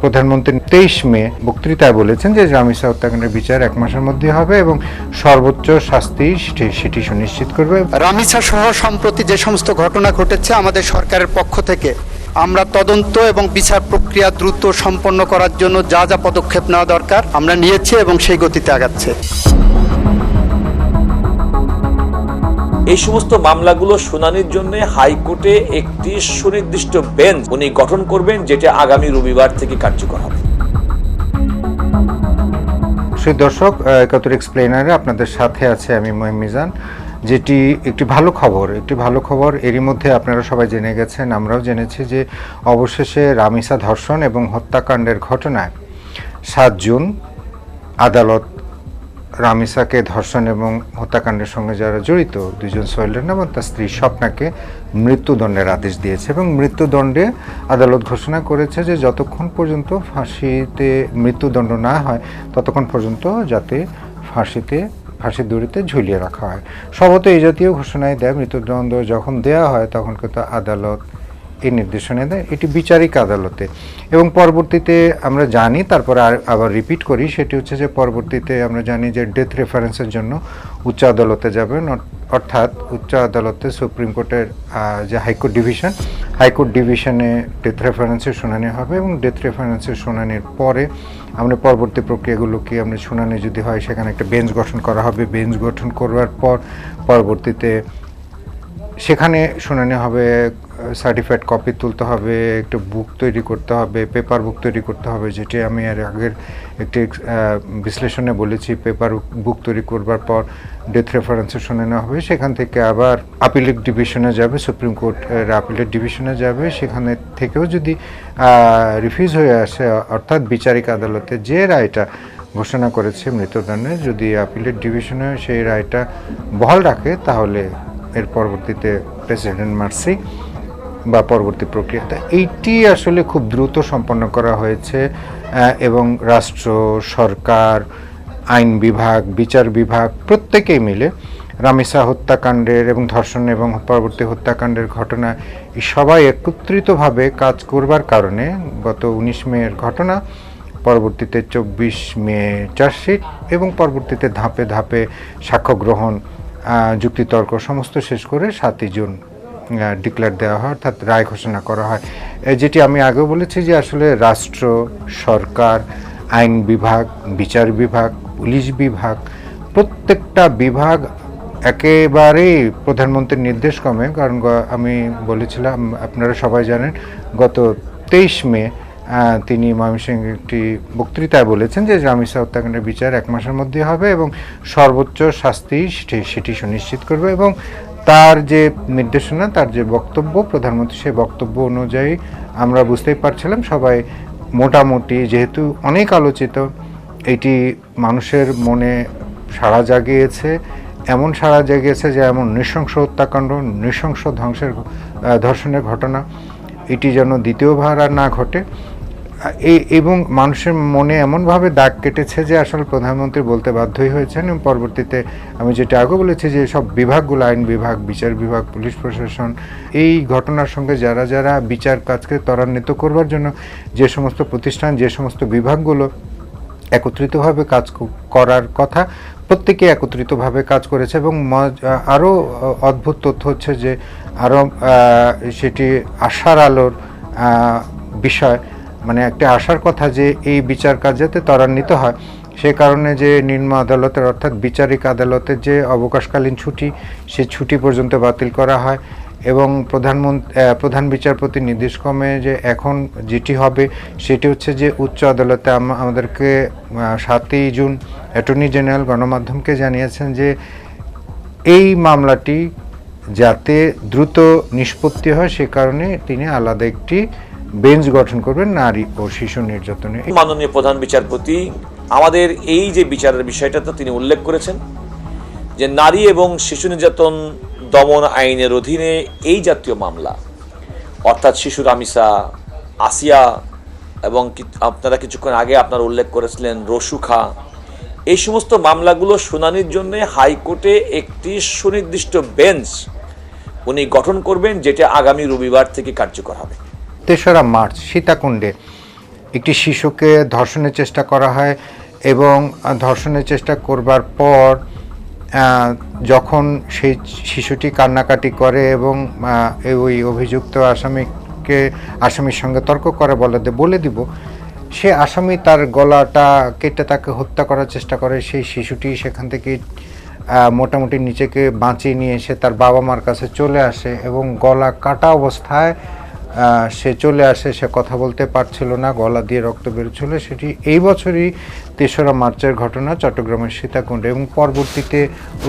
প্রধানমন্ত্রী 23 মে বক্তৃতায় বলেছেন যে রামিসা হত্যাকাণ্ডের বিচার 1 মাসের মধ্যে হবে এবং সর্বোচ্চ শাস্তি সেটি সুনিশ্চিত করবে। রামিসা সহ সম্প্রতি যে সমস্ত ঘটনা ঘটেছে, আমাদের সরকারের পক্ষ থেকে আমরা তদন্ত এবং বিচার প্রক্রিয়া দ্রুত সম্পন্ন করার জন্য যা যা পদক্ষেপ নেওয়া দরকার আমরা নিয়েছি এবং সেই গতিতে আগাচ্ছে। এই সমস্ত মামলাগুলো শুনানির জন্য হাইকোর্টে একটি সুনির্দিষ্ট বেঞ্চ উনি গঠন করবেন, যেটা আগামী রবিবার থেকে কার্যকর হবে। দর্শক, একাত্তর এক্সপ্লেনারে আপনাদের সাথে আছে আমি মহিম মিজান। যেটি একটি ভালো খবর এরই মধ্যে আপনারা সবাই জেনে গেছেন, আমরাও জেনেছি যে অবশেষে রামিসা ধর্ষণ এবং হত্যাকাণ্ডের ঘটনায় 7 জুন আদালত রামিসাকে ধর্ষণ এবং হত্যাকাণ্ডের সঙ্গে যারা জড়িত 2 জন সোহেল রানা এবং তার স্ত্রী স্বপ্নাকে মৃত্যুদণ্ডের আদেশ দিয়েছে এবং মৃত্যুদণ্ডে আদালত ঘোষণা করেছে যে যতক্ষণ পর্যন্ত ফাঁসিতে মৃত্যুদণ্ড না হয় ততক্ষণ পর্যন্ত যাতে ফাঁসির দড়িতে ঝুলিয়ে রাখা হয়। সম্ভবত এই জাতীয় ঘোষণায় দেয়। মৃত্যুদণ্ড যখন দেওয়া হয় তখন কিন্তু আদালত এই নির্দেশনা দেয়, এটি বিচারিক আদালতে। এবং পরবর্তীতে আমরা জানি, তারপরে আবার রিপিট করি, সেটি হচ্ছে যে পরবর্তীতে আমরা জানি যে ডেথ রেফারেন্সের জন্য উচ্চ আদালতে যাবেন, অর্থাৎ উচ্চ আদালতে সুপ্রিম কোর্টের যে হাইকোর্ট ডিভিশনে ডেথ রেফারেন্সের শুনানি হবে এবং ডেথ রেফারেন্সের শুনানির পরে আমরা পরবর্তী প্রক্রিয়াগুলোকে আমরা শুনানি যদি হয় সেখানে একটা বেঞ্চ গঠন করা হবে। বেঞ্চ গঠন করবার পর পরবর্তীতে সেখানে শুনানি হবে, সার্টিফাইড কপি তুলতে হবে, একটা বুক তৈরি করতে হবে, পেপার বুক তৈরি করতে হবে, যেটি আমি এর আগের একটি বিশ্লেষণে বলেছি। পেপার বুক তৈরি করবার পর ডেথ রেফারেন্সে শুনানি হবে, সেখান থেকে আবার আপিলেট ডিভিশনে যাবে, সুপ্রিম কোর্টের আপিলেট ডিভিশনে যাবে। সেখানে থেকেও যদি রিফিউজ হয়ে আসে, অর্থাৎ বিচারিক আদালতে যে রায়টা ঘোষণা করেছে মৃত্যুদণ্ডের, যদি আপিলেট ডিভিশনে সেই রায়টা বহাল রাখে তাহলে এর পরবর্তীতে প্রেসিডেন্ট মার্সি বা পরবর্তী প্রক্রিয়াটা এইটি আসলে খুব দ্রুত সম্পন্ন করা হয়েছে এবং রাষ্ট্র, সরকার, আইন বিভাগ, বিচার বিভাগ প্রত্যেকেই মিলে রামিসা হত্যাকাণ্ডের এবং ধর্ষণ এবং পরবর্তী হত্যাকাণ্ডের ঘটনা সবাই একত্রিতভাবে কাজ করবার কারণে গত 19 মের ঘটনা, পরবর্তীতে 24 মে চার্জশিট এবং পরবর্তীতে ধাপে ধাপে সাক্ষ্য গ্রহণ, যুক্তিতর্ক সমস্ত শেষ করে 7 জুন ডিক্লেয়ার দেওয়া হয়, অর্থাৎ রায় ঘোষণা করা হয়। যেটি আমি আগেও বলেছি যে আসলে রাষ্ট্র, সরকার, আইন বিভাগ, বিচার বিভাগ, পুলিশ বিভাগ প্রত্যেকটা বিভাগ একেবারেই প্রধানমন্ত্রীর নির্দেশক্রমে, কারণ আমি বলেছিলাম আপনারা সবাই জানেন গত 23 মে তিনি ময়মনসিংহে একটি বক্তৃতায় বলেছেন যে রামিসা হত্যাকাণ্ডের বিচার 1 মাসের মধ্যে হবে এবং সর্বোচ্চ শাস্তি সেটি সুনিশ্চিত করবে। এবং তার যে নির্দেশনা, তার যে বক্তব্য, প্রধানমন্ত্রী সেই বক্তব্য অনুযায়ী আমরা বুঝতেই পারছিলাম সবাই মোটামুটি, যেহেতু অনেক আলোচিত, এটি মানুষের মনে সাড়া জাগিয়েছে, এমন সাড়া জাগিয়েছে যে এমন নৃশংস হত্যাকাণ্ড, নৃশংস ধর্ষণের ঘটনা এটি যেন দ্বিতীয়বার আর না ঘটে। এবং মানুষের মনে এমনভাবে দাগ কেটেছে যে আসলে প্রধানমন্ত্রী বলতে বাধ্যই হয়েছেন। এবং পরবর্তীতে আমি যেটা আগে বলেছি যে সব বিভাগগুলো, আইন বিভাগ, বিচার বিভাগ, পুলিশ প্রশাসন, এই ঘটনার সঙ্গে যারা বিচার কাজকে ত্বরান্বিত করবার জন্য যে সমস্ত প্রতিষ্ঠান, যে সমস্ত বিভাগগুলো একত্রিতভাবে কাজ করার কথা, প্রত্যেকে একত্রিতভাবে কাজ করেছে। এবং আরও অদ্ভুত তথ্য হচ্ছে যে আরও সেটি আশার আলোর বিষয়, মানে একটা আশার কথা যে এই বিচার কাজ যাতে ত্বরান্বিত হয়, সে কারণে যে নিম্ন আদালতের অর্থাৎ বিচারিক আদালতের যে অবকাশকালীন ছুটি, সে ছুটি পর্যন্ত বাতিল করা হয়। এবং প্রধান বিচারপতি নির্দেশক্রমে যে এখন যেটি হবে সেটি হচ্ছে যে উচ্চ আদালতে আমাদেরকে 7 জুন অ্যাটর্নি জেনারেল গণমাধ্যমকে জানিয়েছেন যে এই মামলাটি যাতে দ্রুত নিষ্পত্তি হয় সে কারণে তিনি আলাদা একটি বেঞ্চ গঠন করবেন নারী ও শিশু নির্যাতনে। মাননীয় প্রধান বিচারপতি আমাদের এই যে বিচারের বিষয়টা তো তিনি উল্লেখ করেছেন যে নারী এবং শিশু নির্যাতন দমন আইনের অধীনে এই জাতীয় মামলা, অর্থাৎ শিশু রামিসা, আসিয়া এবং আপনারা কিছুক্ষণ আগে আপনারা উল্লেখ করেছিলেন রসু খা, এই সমস্ত মামলাগুলো শুনানির জন্য হাইকোর্টে একটি সুনির্দিষ্ট বেঞ্চ উনি গঠন করবেন, যেটা আগামী রবিবার থেকে কার্যকর হবে। 3রা মার্চ সীতাকুণ্ডে একটি শিশুকে ধর্ষণের চেষ্টা করা হয় এবং ধর্ষণের চেষ্টা করবার পর যখন সেই শিশুটি কান্নাকাটি করে এবং ওই অভিযুক্ত আসামির সঙ্গে তর্ক করে বলে দিব, সে আসামি তার গলাটা কেটে তাকে হত্যা করার চেষ্টা করে। সেই শিশুটি সেখান থেকে মোটামুটি নিজেকে বাঁচিয়ে নিয়ে এসে তার বাবা মার কাছে চলে আসে এবং গলা কাটা অবস্থায় সে চলে আসে। সে কথা বলতে পারছিল না, গলা দিয়ে রক্ত বেরোচ্ছিল। সেটি এই বছরই ৩রা মার্চের ঘটনা, চট্টগ্রামের সীতাকুণ্ডে। এবং পরবর্তীতে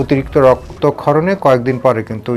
অতিরিক্ত রক্তক্ষরণে কয়েকদিন পরে কিন্তু